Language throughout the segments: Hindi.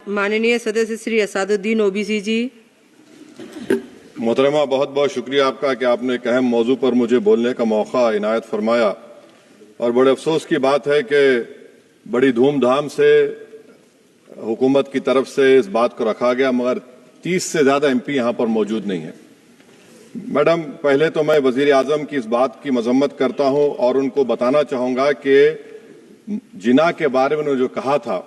माननीय सदस्य श्री असादुद्दीन ओबीसी जी। मोहतरमा, बहुत बहुत शुक्रिया आपका कि आपने एक अहम मौजू पर मुझे बोलने का मौका इनायत फरमाया। और बड़े अफसोस की बात है कि बड़ी धूमधाम से हुकूमत की तरफ से इस बात को रखा गया, मगर 30 से ज्यादा एमपी यहां पर मौजूद नहीं है। मैडम, पहले तो मैं वजीर आजम की इस बात की मजम्मत करता हूं और उनको बताना चाहूंगा कि जिना के बारे में उन्होंने जो कहा था,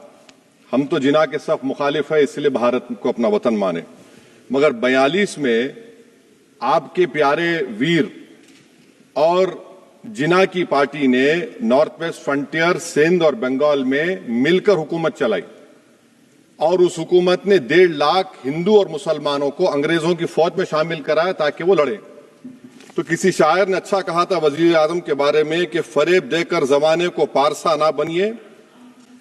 हम तो जिना के सख्त मुखालिफ है, इसलिए भारत को अपना वतन माने, मगर 42 में आपके प्यारे वीर और जिना की पार्टी ने नॉर्थ वेस्ट फ्रंटियर, सिंध और बंगाल में मिलकर हुकूमत चलाई और उस हुकूमत ने 1.5 लाख हिंदू और मुसलमानों को अंग्रेजों की फौज में शामिल कराया ताकि वो लड़े। तो किसी शायर ने अच्छा कहा था वजीर आजम के बारे में कि फरेब देकर जमाने को पारसा ना बनिए,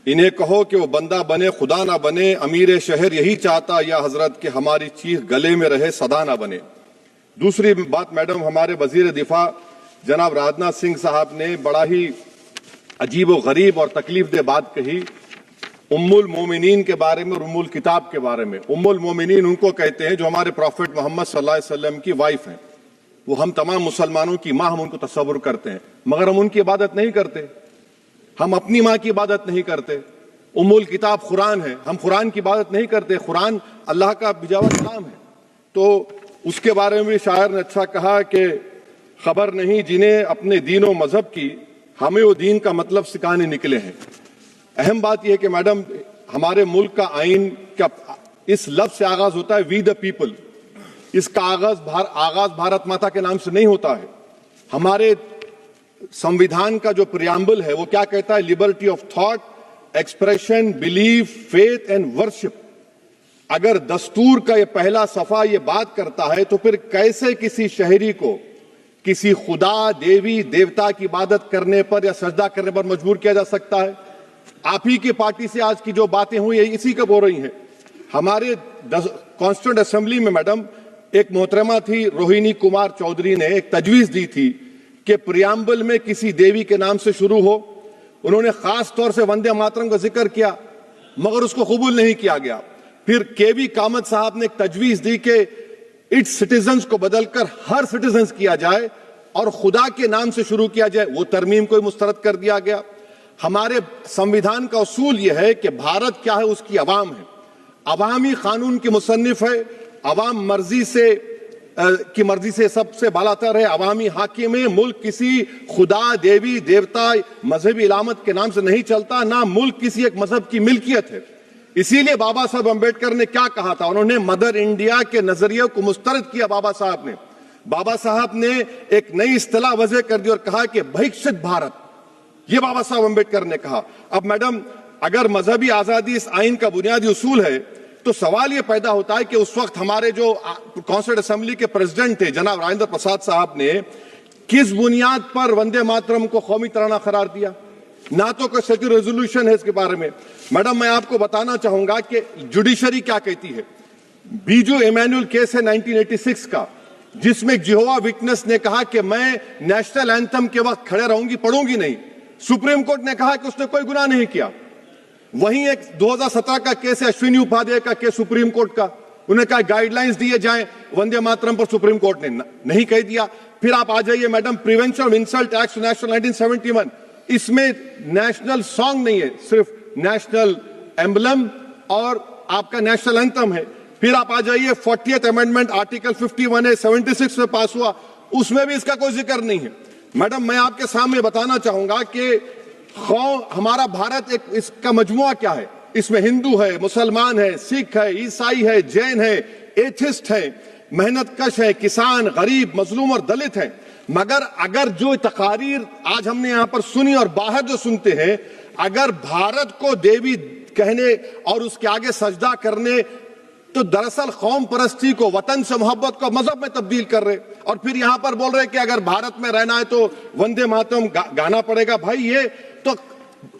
इन्हें कहो कि वो बंदा बने खुदा ना बने, अमीर शहर यही चाहता या हजरत कि हमारी चीख गले में रहे सदा ना बने। दूसरी बात मैडम, हमारे वजीर दिफा जनाब राजनाथ सिंह साहब ने बड़ा ही अजीब व गरीब और तकलीफ दे बात कही उम्मुल मोमिनीन के बारे में और उम्मुल किताब के बारे में। उम्मुल मोमिनीन उनको कहते हैं जो हमारे प्रॉफिट मोहम्मद सल्लल्लाहु अलैहि वसल्लम की वाइफ हैं। वो हम तमाम मुसलमानों की मां, हम उनको तस्वुर करते हैं, मगर हम उनकी इबादत नहीं करते। हम अपनी मां की इबादत नहीं करते। उम्मुल किताब कुरान है, हम कुरान की इबादत नहीं करते। कुरान अल्लाह का भिजावा कलाम है। तो उसके बारे में भी शायर ने अच्छा कहा कि खबर नहीं जिन्हें अपने दीन और मजहब की, हमें वो दीन का मतलब सिखाने निकले हैं। अहम बात यह है कि मैडम, हमारे मुल्क का आइन का इस लफ्ज से आगाज होता है वी द पीपल। इसका आगाज भारत माता के नाम से नहीं होता है। हमारे संविधान का जो प्रियम्बल है वो क्या कहता है? Liberty of thought, expression, belief, faith and worship. अगर दस्तूर का ये पहला सफा ये बात करता है तो फिर कैसे किसी शहरी को किसी खुदा, देवी, देवता की इबादत करने पर या सजदा करने पर मजबूर किया जा सकता है? आप ही की पार्टी से आज की जो बातें हुई है इसी कब हो रही हैं। हमारे कॉन्स्टिट्यूंट असेंबली में मैडम एक मोहतरमा थी रोहिणी कुमार चौधरी ने एक तजवीज दी थी कि प्रियम्बल में किसी देवी के नाम से शुरू हो। उन्होंने खास तौर से वंदे मातरम का जिक्र किया, मगर उसको कबूल नहीं किया गया। फिर केवी कामत साहब ने एक तजवीज दी कि इट्स सिटीजन्स को बदलकर हर सिटीजन्स किया जाए और खुदा के नाम से शुरू किया जाए, वो तरमीम को मुस्तरद कर दिया गया। हमारे संविधान का उसूल यह है कि भारत क्या है, उसकी अवाम है, अवामी कानून की मुसन्निफ है, अवाम मर्जी से सबसे बालातर है, अवामी हाकिम है। मुल्क किसी खुदा, देवी, देवता, मजहबी इलामत के नाम से नहीं चलता, ना मुल्क किसी एक मजहब की मिल्कियत है। इसीलिए बाबा साहब अम्बेडकर ने क्या कहा था? उन्होंने मदर इंडिया के नजरिए को मुस्तरद किया। बाबा साहब ने एक नई इस्तिलाह वजह कर दी और कहा कि भैक्षित भारत, ये बाबा साहब अम्बेडकर ने कहा। अब मैडम, अगर मजहबी आजादी इस आइन का बुनियादी उसूल है तो सवाल यह पैदा होता है कि उस वक्त हमारे जो कॉन्स्टिट्यूंट असेंबली के प्रेसिडेंट थे जनाब राजेंद्र प्रसाद साहब ने किस बुनियाद पर वंदे मातरम को कौमी तराना करार दिया? ना तो कोई सेक्यूर रेजोल्यूशन है इसके बारे में। मैडम, मैं आपको बताना चाहूंगा कि जुडिशरी क्या कहती है। बीजू इमैनुअल केस है 1986 का, जिसमें जिहोवा विटनेस ने कहा कि मैं नेशनल एंथम के वक्त खड़े रहूंगी, पढ़ूंगी नहीं। सुप्रीम कोर्ट ने कहा कि उसने कोई गुनाह नहीं किया। वहीं एक 2017 का केस है अश्विनी उपाध्याय का केस सुप्रीम कोर्ट का, उन्हें कहा गाइडलाइंस दिए जाएं वंदे मातरम पर, सुप्रीम कोर्ट ने नहीं कह दिया। फिर आप आ जाइए madam, prevention of insult act national 1971, इसमें नेशनल सॉन्ग नहीं है, सिर्फ नेशनल एम्बलम और आपका नेशनल एंथम है। फिर आप आ जाइए 40th अमेंडमेंट आर्टिकल 51 है, 76 में पास हुआ, उसमें भी इसका कोई जिक्र नहीं है। मैडम, मैं आपके सामने बताना चाहूंगा कि हमारा भारत एक इसका मजमुआ क्या है। इसमें हिंदू है, मुसलमान है, सिख है, ईसाई है, जैन है, एथिस्ट है, मेहनतकश है, किसान, गरीब, मजलूम और दलित है। मगर अगर जो तकारीर आज हमने यहां पर सुनी और बाहर जो सुनते हैं, अगर भारत को देवी कहने और उसके आगे सजदा करने, तो दरअसल कौम परस्ती को, वतन से मोहब्बत को मजहब में तब्दील कर रहे और फिर यहां पर बोल रहे कि अगर भारत में रहना है तो वंदे मातरम गाना पड़ेगा। भाई, ये तो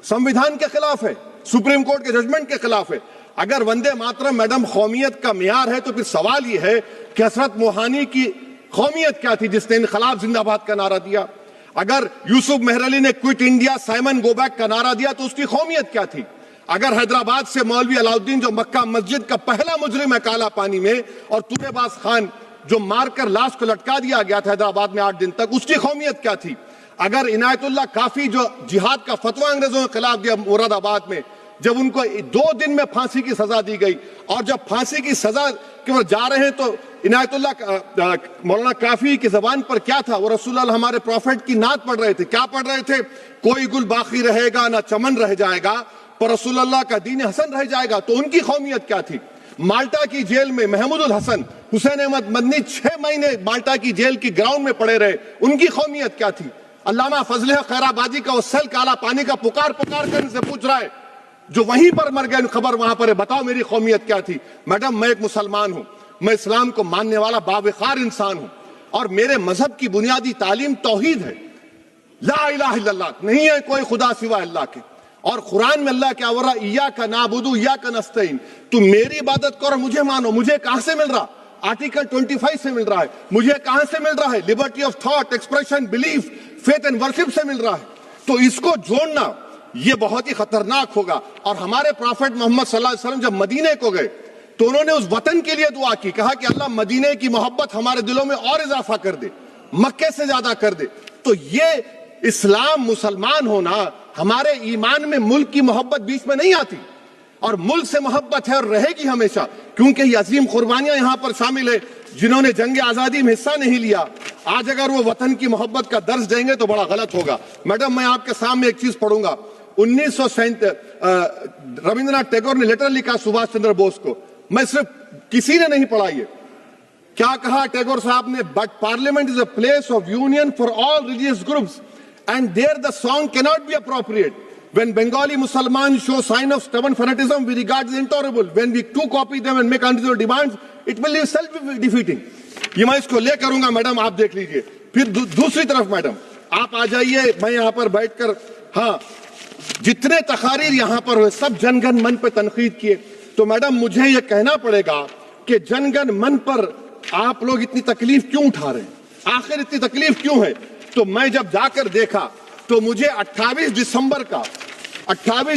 संविधान के खिलाफ है, सुप्रीम कोर्ट के जजमेंट के खिलाफ है। अगर वंदे मातरम मैडम कौमियत का मियार है तो फिर सवाल यह है कि हसरत मोहानी की कौमियत क्या थी जिसने इनकलाब जिंदाबाद का नारा दिया? अगर यूसुफ मेहर अली ने quit India, Simon go back का नारा दिया तो उसकी कौमियत क्या थी? अगर हैदराबाद से मौलवी अलाउद्दीन जो मक्का मस्जिद का पहला मुजरिम है काला पानी में, और तूबेबाज खान जो मारकर लाश को लटका दिया गया था हैदराबाद में 8 दिन तक, उसकी कौमियत क्या थी? अगर इनायतुल्लाह काफी जो जिहाद का फतवा अंग्रेजों के खिलाफ दिया मुरादाबाद में, जब उनको 2 दिन में फांसी की सजा दी गई, और जब फांसी की सजा के ओर जा रहे हैं तो इनायतुल्लाह मौलाना काफी की जबान पर क्या था? वो रसूलुल्लाह हमारे प्रॉफिट की नात पढ़ रहे थे। क्या पढ़ रहे थे? कोई गुल बाकी रहेगा ना चमन रह जाएगा, पर रसूलुल्लाह का दीन हसन रह जाएगा। तो उनकी कौमियत क्या थी? माल्टा की जेल में महमूदुल हसन, हुसैन अहमद मदनी 6 महीने माल्टा की जेल की ग्राउंड में पड़े रहे, उनकी कौमियत क्या थी? अल्लामा फजल खैराबादी का वो सेल काला पानी का पुकार पुकार कर इनसे पूछ रहा है, जो वहीं पर मर गए, खबर वहां पर है, बताओ मेरी कौमियत क्या थी? मैडम, मैं एक मुसलमान हूं, मैं इस्लाम को मानने वाला बावकार इंसान हूं, और मेरे मजहब की बुनियादी तालीम तौहीद है, ला इलाहा इल्लल्लाह, नहीं है कोई खुदा सिवा अल्लाह के। और कुरान में अल्लाह क्या बोल रहा? इय्याका नाबुदु इय्याका नस्तईन, तुम मेरी इबादत करो, मुझे मानो। मुझे कहां से मिल रहा? आर्टिकल 25 से मिल रहा है। मुझे कहां से मिल रहा है? Liberty of thought, expression, belief, faith and worship से मिल रहा है। तो इसको जोड़ना ये बहुत ही खतरनाक होगा। और हमारे प्रॉफेट मोहम्मद सल्लल्लाहु अलैहि वसल्लम जब मदीने को गए तो उन्होंने उस वतन के लिए दुआ की, कहा कि अल्लाह मदीने की मोहब्बत हमारे दिलों में और इजाफा कर दे, मक्के से ज्यादा कर दे। तो ये इस्लाम, मुसलमान होना, हमारे ईमान में मुल्क की मोहब्बत बीच में नहीं आती, और मुल्क से मोहब्बत है और रहेगी हमेशा, क्योंकि ये अजीम कुर्बानियां यहां पर शामिल है जिन्होंने जंग आजादी में हिस्सा नहीं लिया। आज अगर वो वतन की मोहब्बत का दर्ज देंगे तो बड़ा गलत होगा। मैडम, मैं आपके सामने एक चीज पढ़ूंगा। 1937 रविंद्रनाथ टैगोर ने लेटर लिखा सुभाष चंद्र बोस को। मैं सिर्फ, किसी ने नहीं पढ़ा ये। क्या कहा टैगोर साहब ने? But parliament is a place of union for all religious groups and there the song cannot be appropriate. When Bengali Muslims show sign of stubborn fanatism, we regard it intolerable. When we too copy them and make unreasonable demands, it will be self-defeating. ये मैं इसको ले करूंगा मैडम, आप देख लीजिए। फिर दूसरी तरफ मैडम आप आ जाइए, मैं यहाँ पर बैठकर, हाँ, जितने तकारीर यहाँ पर हुए सब जनगण मन पर तनकीद किए। तो मैडम मुझे ये कहना पड़ेगा कि जनगण मन पर आप लोग इतनी तकलीफ क्यों उठा रहे हैं? आखिर इतनी तकलीफ क्यों है? तो मैं जब जाकर देखा तो मुझे 28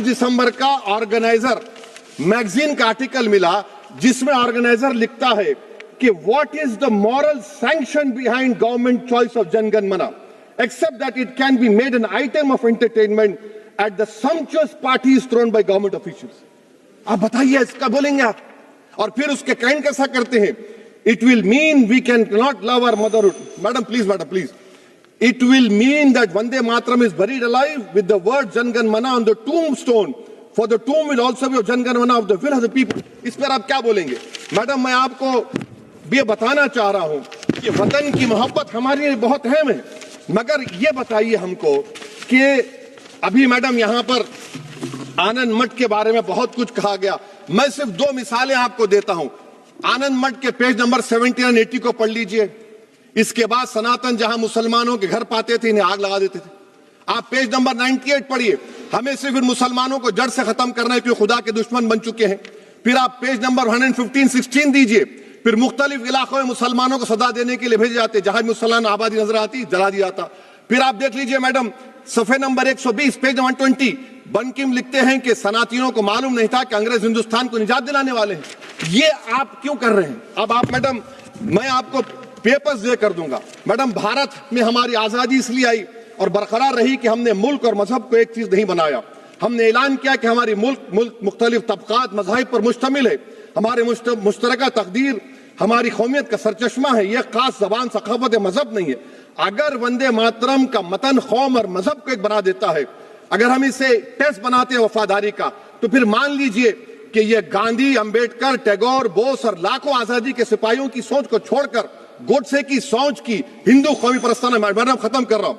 दिसंबर का ऑर्गेनाइजर मैगजीन का आर्टिकल मिला, जिसमें ऑर्गेनाइजर लिखता है कि what is the moral sanction behind government choice of Janagana Mana, except that it can be made an item of entertainment at the sumptuous parties thrown by government officials. आप बताइए, इसका बोलेंगे आप? और फिर उसके काइंड कैसा करते हैं? It will mean we can not love our motherhood. Madam please, it will mean that Vande Mataram is buried alive with the word Jan Gan Mana on the tombstone, for the tomb will also be of Jan Gan Mana of the will of the people. इस पर आप क्या बोलेंगे? मैडम, मैं आपको ये बताना चाह रहा हूं कि वतन की मोहब्बत हमारे लिए बहुत अहम है, मगर ये बताइए हमको कि अभी मैडम यहां पर आनंद मठ के बारे में बहुत कुछ कहा गया। मैं सिर्फ 2 मिसालें आपको देता हूं। आनंद मठ के पेज नंबर 70 और 80 को पढ़ लीजिए। इसके बाद सनातन जहां मुसलमानों के घर पाते थे, इन्हें आग लगा देते थे। आप पेज नंबर 98 पढ़िए। हमें सिर्फ इन मुसलमानों को जड़ से खत्म करना है, क्योंकि खुदा के दुश्मन बन चुके हैं। फिर आप पेज नंबर 115-16 दीजिए। फिर मुख्तलिफ इलाकों में मुसलमानों को सदा देने के लिए भेजे जाते, जहां मुसलमान आबादी नजर आती जला दिया जाता। फिर आप देख लीजिए मैडम, सफे नंबर 120 पेज 120, बंकिम लिखते हैं कि सनातियों को मालूम नहीं था कि अंग्रेज हिंदुस्तान को निजात दिलाने वाले हैं। ये आप क्यों कर रहे हैं? अब आप मैडम, मैं आपको पेपर्स दे कर दूंगा। मैडम, भारत में हमारी आजादी इसलिए आई और बरकरार रही कि हमने मुल्क और मजहब को एक चीज नहीं बनाया। हमने ऐलान किया कि हमारी मुल्क मुख्तलिफ तबकात मज़ाहिब पर मुश्तमिल है। हमारे मुश्तरका तकदीर हमारी कौमियत का सरचश्मा है। यह खास जबान, सखावत, मजहब नहीं है। अगर वंदे मातरम का मतन कौम और मजहब को एक बना देता है, अगर हम इसे टेस्ट बनाते हैं वफादारी का, तो फिर मान लीजिए कि यह गांधी, अंबेडकर, टैगोर, बोस और लाखों आजादी के सिपाहियों की सोच को छोड़कर गोडसे की सोच की हिंदू कौमी परस्ताना, मैडम खत्म कर रहा हूं,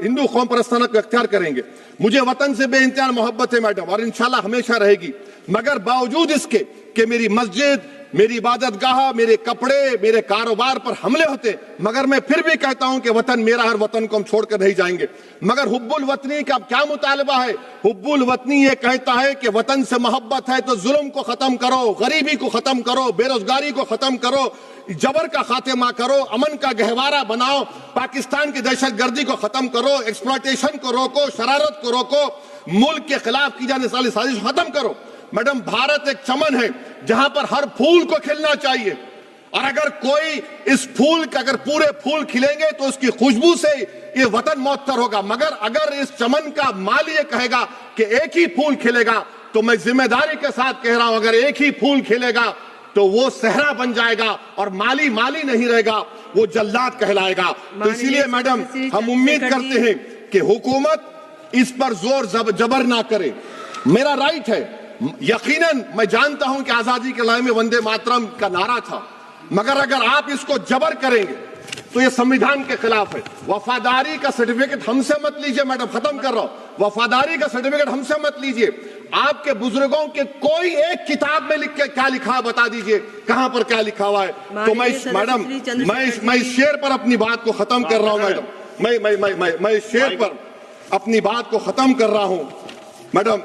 हिंदू कौम परस्ताना को अख्तियार करेंगे। मुझे वतन से बेइंतहा मोहब्बत है मैडम, और इंशाल्लाह हमेशा रहेगी। मगर बावजूद इसके कि मेरी मस्जिद, मेरी इबादतगाह, मेरे कपड़े, मेरे कारोबार पर हमले होते, मगर मैं फिर भी कहता हूं कि वतन मेरा, हर वतन को हम छोड़कर नहीं जाएंगे। मगर हुब्बुल वतनी का क्या मुतालबा है? हुब्बुल वतनी ये कहता है कि वतन से मोहब्बत है तो जुल्म को खत्म करो, गरीबी को खत्म करो, बेरोजगारी को खत्म करो, जबर का खात्मा करो, अमन का गहवारा बनाओ, पाकिस्तान की दहशतगर्दी को खत्म करो, एक्सप्लॉयटेशन को रोको, शरारत को रोको, मुल्क के खिलाफ की जाने वाली साजिश खत्म करो। मैडम, भारत एक चमन है जहां पर हर फूल को खिलना चाहिए, और अगर कोई इस फूल का, अगर पूरे फूल खिलेंगे तो उसकी खुशबू से ये वतन मौतर होगा। मगर अगर इस चमन का माली ये कहेगा कि एक ही फूल खिलेगा, तो मैं जिम्मेदारी के साथ कह रहा हूं, अगर एक ही फूल खिलेगा तो वो सहरा बन जाएगा और माली माली नहीं रहेगा, वो जल्लाद कहलाएगा। तो इसीलिए मैडम, हम उम्मीद करते हैं कि हुकूमत इस पर जोर जबर ना करे। मेरा राइट है, यकीनन मैं जानता हूं कि आजादी के लड़ाई में वंदे मातरम का नारा था, मगर अगर आप इसको जबर करेंगे तो ये संविधान के खिलाफ है। वफादारी का सर्टिफिकेट हमसे मत लीजिए मैडम, खत्म कर रहा हूं। वफादारी का सर्टिफिकेट हमसे मत लीजिए। आपके बुजुर्गों के कोई एक किताब में लिख के क्या लिखा है बता दीजिए, कहां पर क्या लिखा हुआ है। तो मैं मैडम, मैं इस शेर पर अपनी बात को खत्म कर रहा हूं मैडम, मैं इस शेर पर अपनी बात को खत्म कर रहा हूं मैडम,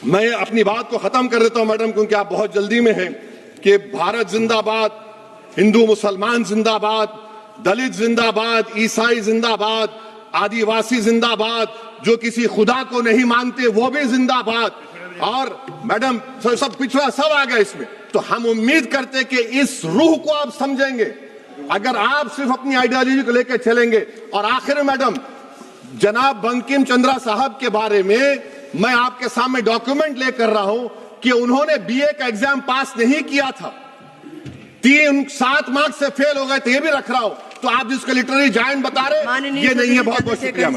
मैं अपनी बात को खत्म कर देता हूं मैडम, क्योंकि आप बहुत जल्दी में हैं। कि भारत जिंदाबाद, हिंदू मुसलमान जिंदाबाद, दलित जिंदाबाद, ईसाई जिंदाबाद, आदिवासी जिंदाबाद, जो किसी खुदा को नहीं मानते वो भी जिंदाबाद, और मैडम सब पिछड़ा सब आ गया इसमें। तो हम उम्मीद करते कि इस रूह को आप समझेंगे, अगर आप सिर्फ अपनी आइडियोलॉजी को लेकर चलेंगे। और आखिर में मैडम, जनाब बंकिम चंद्रा साहब के बारे में मैं आपके सामने डॉक्यूमेंट लेकर रहा हूं कि उन्होंने बीए का एग्जाम पास नहीं किया था, 7 मार्क्स से फेल हो गए थे, ये भी रख रहा हूं। तो आप जिसको लिटरेरी जायंट बता रहे, ये नहीं है। बहुत बहुत शुक्रिया।